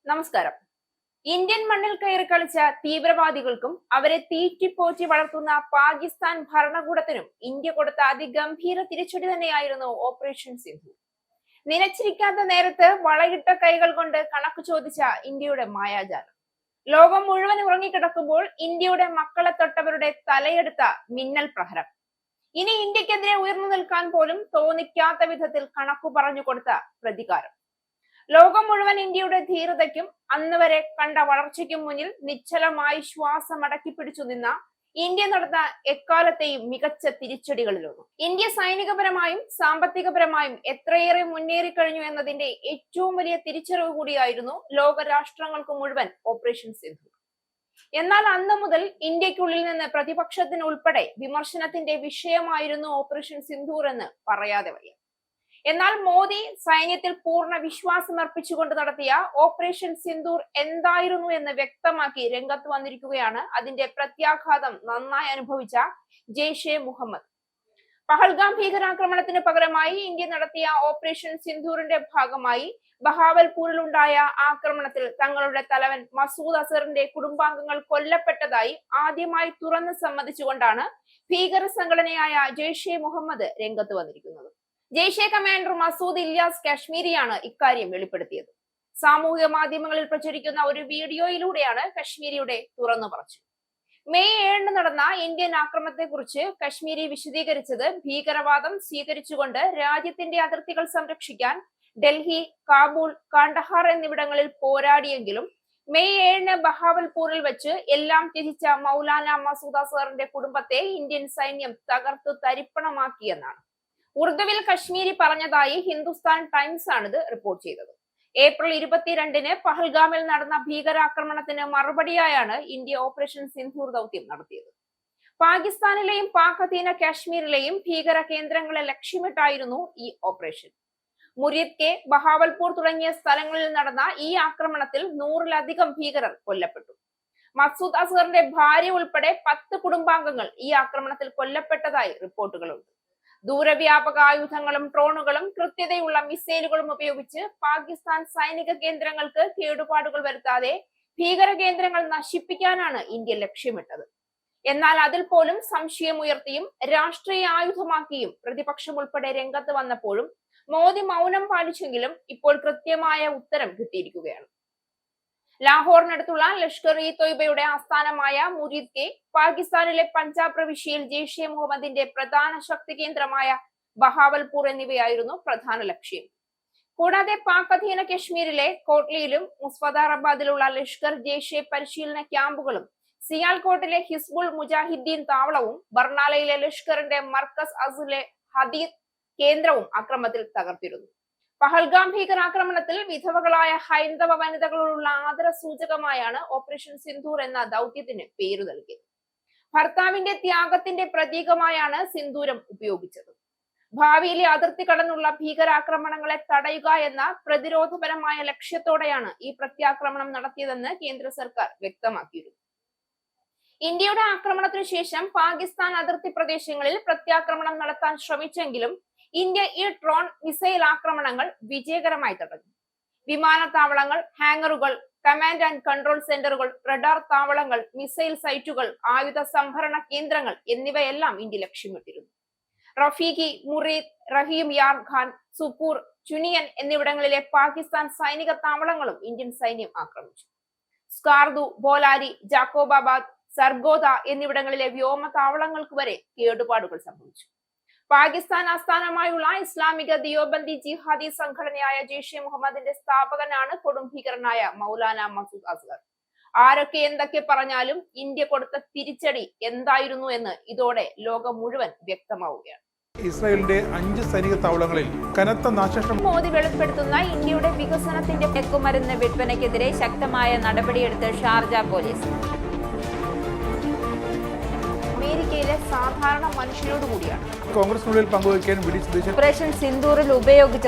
നമസ്കാരം. ഇന്ത്യൻ മണ്ണിൽ കയറി കളിച്ച തീവ്രവാദികൾക്കും അവരെ തീറ്റിപ്പോറ്റി വളർത്തുന്ന പാകിസ്ഥാൻ ഭരണകൂടത്തിനും ഇന്ത്യ കൊടുത്ത അതിഗംഭീര തിരിച്ചടി തന്നെയായിരുന്നു ഓപ്പറേഷൻ സിന്ധൂർ. നിലച്ചിരിക്കാത്ത നേരത്ത് വളയിട്ട കൈകൾ കൊണ്ട് കണക്ക് ചോദിച്ച ഇന്ത്യയുടെ മായാജാലം. ലോകം മുഴുവൻ ഉറങ്ങിക്കിടക്കുമ്പോൾ ഇന്ത്യയുടെ മക്കളെ തൊട്ടവരുടെ തലയെടുത്ത മിന്നൽ പ്രഹരം. ഇനി ഇന്ത്യക്കെതിരെ ഉയർന്നു നിൽക്കാൻ പോലും തോന്നിക്കാത്ത വിധത്തിൽ കണക്കു പറഞ്ഞു കൊടുത്ത പ്രതികാരം. ലോകം മുഴുവൻ ഇന്ത്യയുടെ ധീരതയ്ക്കും അന്ന് വരെ കണ്ട വളർച്ചയ്ക്കും മുന്നിൽ നിശ്ചലമായി ശ്വാസം അടക്കി പിടിച്ചു നിന്ന ഇന്ത്യ നടന്ന എക്കാലത്തെയും മികച്ച തിരിച്ചടികളിലൊന്നും. ഇന്ത്യ സൈനികപരമായും സാമ്പത്തികപരമായും എത്രയേറെ മുന്നേറി കഴിഞ്ഞു എന്നതിന്റെ ഏറ്റവും വലിയ തിരിച്ചറിവ് കൂടിയായിരുന്നു ലോക രാഷ്ട്രങ്ങൾക്ക് മുഴുവൻ ഓപ്പറേഷൻ സിന്ധൂർ. എന്നാൽ അന്നു മുതൽ ഇന്ത്യക്കുള്ളിൽ നിന്ന് പ്രതിപക്ഷത്തിന് ഉൾപ്പെടെ വിമർശനത്തിന്റെ വിഷയമായിരുന്നു ഓപ്പറേഷൻ സിന്ധൂർ എന്ന് പറയാതെ വയ്യ. എന്നാൽ മോദി സൈന്യത്തിൽ പൂർണ്ണ വിശ്വാസം അർപ്പിച്ചുകൊണ്ട് നടത്തിയ ഓപ്പറേഷൻ സിന്ധൂർ എന്തായിരുന്നു എന്ന് വ്യക്തമാക്കി രംഗത്ത് വന്നിരിക്കുകയാണ് അതിന്റെ പ്രത്യാഘാതം നന്നായി അനുഭവിച്ച ജെയ്ഷെ മുഹമ്മദ്. പഹൽഗാം ഭീകരാക്രമണത്തിന് പകരമായി ഇന്ത്യ നടത്തിയ ഓപ്പറേഷൻ സിന്ധൂറിന്റെ ഭാഗമായി ബഹാവൽപൂരിൽ ഉണ്ടായ ആക്രമണത്തിൽ തങ്ങളുടെ തലവൻ മസൂദ് അസറിന്റെ കുടുംബാംഗങ്ങൾ കൊല്ലപ്പെട്ടതായി ആദ്യമായി തുറന്ന് സമ്മതിച്ചുകൊണ്ടാണ് ഭീകര സംഘടനയായ ജെയ്ഷെ മുഹമ്മദ് രംഗത്ത് വന്നിരിക്കുന്നത്. ജെയ്ഷെ കമാൻഡർ മസൂദ് ഇല്യാസ് കശ്മീരിയാണ് ഇക്കാര്യം വെളിപ്പെടുത്തിയത്. സാമൂഹിക മാധ്യമങ്ങളിൽ പ്രചരിക്കുന്ന ഒരു വീഡിയോയിലൂടെയാണ് കശ്മീരിയുടെ തുറന്നു പറച്ചിൽ. മെയ് 7 നടന്ന ഇന്ത്യൻ ആക്രമണത്തെക്കുറിച്ച് കശ്മീരി വിശദീകരിച്ചത് ഭീകരവാദം സ്വീകരിച്ചുകൊണ്ട് രാജ്യത്തിന്റെ അതിർത്തികൾ സംരക്ഷിക്കാൻ ഡൽഹി, കാബൂൾ, കാണ്ഡഹാർ എന്നിവിടങ്ങളിൽ പോരാടിയെങ്കിലും മെയ് 7 ബഹാവൽപൂരിൽ വെച്ച് എല്ലാം ത്യജിച്ച മൗലാന മസൂദ് അസറിന്റെ കുടുംബത്തെ ഇന്ത്യൻ സൈന്യം തകർത്തു തരിപ്പണമാക്കിയെന്നാണ് ഉറുദുവിൽ കശ്മീരി പറഞ്ഞതായി ഹിന്ദുസ്ഥാൻ ടൈംസ് ആണിത് റിപ്പോർട്ട് ചെയ്തത്. ഏപ്രിൽ 22 പഹൽഗാമിൽ നടന്ന ഭീകരാക്രമണത്തിന് മറുപടിയായാണ് ഇന്ത്യ ഓപ്പറേഷൻ സിന്ധൂർ ദൗത്യം നടത്തിയത്. പാകിസ്ഥാനിലെയും പാക് അധീന കാശ്മീരിലെയും ഭീകര കേന്ദ്രങ്ങളെ ലക്ഷ്യമിട്ടായിരുന്നു ഈ ഓപ്പറേഷൻ. മുരീദ് കെ, ബഹാവൽപൂർ തുടങ്ങിയ സ്ഥലങ്ങളിൽ നടന്ന ഈ ആക്രമണത്തിൽ 100-ലധികം ഭീകരർ കൊല്ലപ്പെട്ടു. മസൂദ് അസറിന്റെ ഭാര്യ ഉൾപ്പെടെ 10 കുടുംബാംഗങ്ങൾ ഈ ആക്രമണത്തിൽ കൊല്ലപ്പെട്ടതായി റിപ്പോർട്ടുകളുണ്ട്. ദൂരവ്യാപക ആയുധങ്ങളും ഡ്രോണുകളും കൃത്യതയുള്ള മിസൈലുകളും ഉപയോഗിച്ച് പാകിസ്ഥാൻ സൈനിക കേന്ദ്രങ്ങൾക്ക് കേടുപാടുകൾ വരുത്താതെ ഭീകര കേന്ദ്രങ്ങൾ നശിപ്പിക്കാനാണ് ഇന്ത്യ ലക്ഷ്യമിട്ടത്. എന്നാൽ അതിൽ പോലും സംശയമുയർത്തിയും രാഷ്ട്രീയ ആയുധമാക്കിയും പ്രതിപക്ഷം ഉൾപ്പെടെ രംഗത്ത് വന്നപ്പോഴും മോദി മൗനം പാലിച്ചെങ്കിലും ഇപ്പോൾ കൃത്യമായ ഉത്തരം കിട്ടിയിരിക്കുകയാണ്. ലാഹോറിനടുത്തുള്ള ലഷ്കർ ഇ തൊയ്ബയുടെ ആസ്ഥാനമായ മുരീദ് കെ, പാകിസ്ഥാനിലെ പഞ്ചാബ് പ്രവിശ്യയിൽ ജെയ്ഷെ മുഹമ്മദിന്റെ പ്രധാന ശക്തി കേന്ദ്രമായ ബഹാവൽപൂർ എന്നിവയായിരുന്നു പ്രധാന ലക്ഷ്യം. കൂടാതെ പാക് അധീന കശ്മീരിലെ കോട്ലിയിലും മുസ്ഫദാറാബാദിലുള്ള ലഷ്കർ ജെയ്ഷെ പരിശീലന ക്യാമ്പുകളും സിയാൽകോട്ടിലെ ഹിസ്ബുൾ മുജാഹിദ്ദീൻ താവളവും ബർണാലയിലെ ലഷ്കറിന്റെ മർക്കസ് അസുലെ ഹദീദ് കേന്ദ്രവും ആക്രമണത്തിൽ തകർത്തിരുന്നു. പഹൽഗാം ഭീകരാക്രമണത്തിൽ വിധവകളായ ഹൈന്ദവ വനിതകളോടുള്ള ആദര സൂചകമായാണ് ഓപ്പറേഷൻ സിന്ധൂർ എന്ന ദൗത്യത്തിന് പേരു നൽകിയത്. ഭർത്താവിന്റെ ത്യാഗത്തിന്റെ പ്രതീകമായാണ് സിന്ദൂരം ഉപയോഗിച്ചത്. ഭാവിയിലെ അതിർത്തി കടന്നുള്ള ഭീകരാക്രമണങ്ങളെ തടയുക എന്ന പ്രതിരോധപരമായ ലക്ഷ്യത്തോടെയാണ് ഈ പ്രത്യാക്രമണം നടത്തിയതെന്ന് കേന്ദ്ര സർക്കാർ വ്യക്തമാക്കിയിരുന്നു. ഇന്ത്യയുടെ ആക്രമണത്തിനു ശേഷം പാകിസ്ഥാൻ അതിർത്തി പ്രദേശങ്ങളിൽ പ്രത്യാക്രമണം നടത്താൻ ശ്രമിച്ചെങ്കിലും ഇന്ത്യ ഈ ഡ്രോൺ മിസൈൽ ആക്രമണങ്ങൾ വിജയകരമായി തടഞ്ഞു. വിമാനത്താവളങ്ങൾ, ഹാങ്ങറുകൾ, കമാൻഡ് ആൻഡ് കൺട്രോൾ സെന്ററുകൾ, റഡാർ താവളങ്ങൾ, മിസൈൽ സൈറ്റുകൾ, ആയുധ സംഭരണ കേന്ദ്രങ്ങൾ എന്നിവയെല്ലാം ഇന്ത്യ ലക്ഷ്യമിട്ടിരുന്നു. റഫീഖി, മുറീദ്, റഹീം യാർ ഖാൻ, സുക്കൂർ, ചുനിയൻ എന്നിവിടങ്ങളിലെ പാകിസ്ഥാൻ സൈനിക താവളങ്ങളും ഇന്ത്യൻ സൈന്യം ആക്രമിച്ചു. സ്കാർദു, ബോലാരി, ജാക്കോബാബാദ്, സർഗോദ എന്നിവിടങ്ങളിലെ വ്യോമ താവളങ്ങൾക്ക് വരെ കേടുപാടുകൾ സംഭവിച്ചു. പാകിസ്ഥാൻ ആസ്ഥാനമായുള്ള ഇസ്ലാമിക ദിയോബന്ദി ജിഹാദി സംഘടനയായ ജെയ്ഷെ മുഹമ്മദിന്റെ സ്ഥാപകനാണ് കൊടും ഭീകരനായ മൗലാന മസൂദ് അസ്ഗർ. ആരൊക്കെ എന്തൊക്കെ പറഞ്ഞാലും ഇന്ത്യ കൊടുത്ത തിരിച്ചടി എന്തായിരുന്നു എന്ന് ഇതോടെ ലോകം മുഴുവൻ വ്യക്തമാവുകയാണ്. ഇസ്രായേലിന്റെ 5 സൈനിക താവളങ്ങളിൽ കനത്ത നാശനഷ്ടം. മോദി വെളിപ്പെടുത്തുന്ന ഇന്ത്യയുടെ വികസനത്തിന്റെ മയക്കുമരുന്ന് വിൽപ്പനയ്ക്കെതിരെ ശക്തമായ നടപടിയെടുത്ത് ഷാർജ പോലീസ്. അമേരിക്കയിലെ സാധാരണ മനുഷ്യരോട് കൂടിയാണ് കോൺഗ്രസിനുള്ളിൽ പങ്കുവയ്ക്കാൻ ഓപ്പറേഷൻ സിന്ധൂറിൽ ഉപയോഗിച്ച